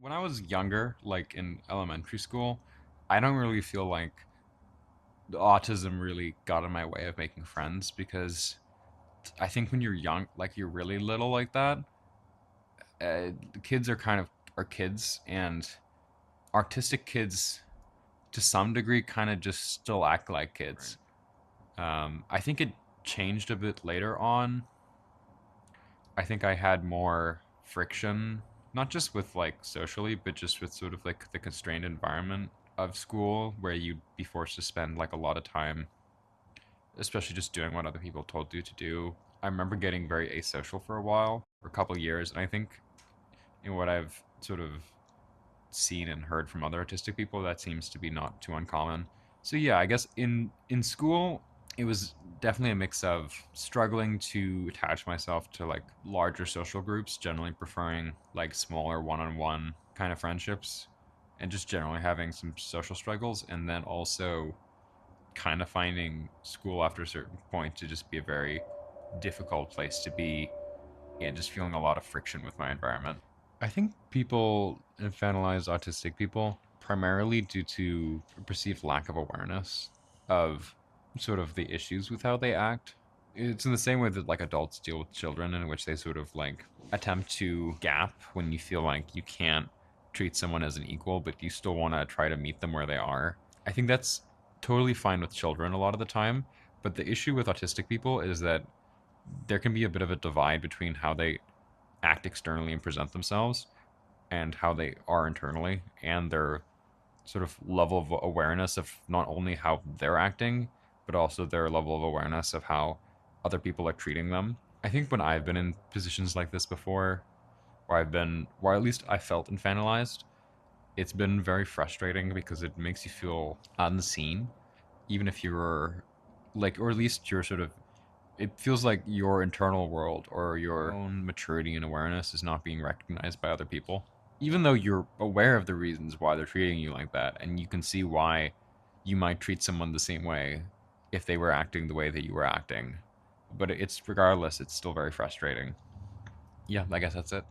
When I was younger, like in elementary school, I don't really feel like the autism really got in my way of making friends because I think when you're young, like you're really little like that, the kids are kind of are kids, and artistic kids to some degree kind of just still act like Right. kids. I think it changed a bit later on. I think I had more friction, not just with like socially, but just with sort of like the constrained environment of school where you'd be forced to spend like a lot of time, especially just doing what other people told you to do. I remember getting very asocial for a while, for a couple of years, and I think in what I've sort of seen and heard from other artistic people, that seems to be not too uncommon. So yeah, I guess in school it was definitely a mix of struggling to attach myself to like larger social groups, generally preferring like smaller one-on-one kind of friendships and just generally having some social struggles, and then also kind of finding school after a certain point to just be a very difficult place to be and just feeling a lot of friction with my environment. I think people infantilize autistic people primarily due to a perceived lack of awareness of sort of the issues with how they act. It's in the same way that like adults deal with children, in which they sort of like attempt to gap when you feel like you can't treat someone as an equal, but you still want to try to meet them where they are. I think that's totally fine with children a lot of the time, but the issue with autistic people is that there can be a bit of a divide between how they act externally and present themselves and how they are internally, and their sort of level of awareness of not only how they're acting but also their level of awareness of how other people are treating them. I think when I've been in positions like this before, where at least I felt infantilized, it's been very frustrating because it makes you feel unseen, even if you're like, or at least you're sort of, it feels like your internal world or your own maturity and awareness is not being recognized by other people. Even though you're aware of the reasons why they're treating you like that, and you can see why you might treat someone the same way if they were acting the way that you were acting. But it's regardless, it's still very frustrating. Yeah, I guess that's it.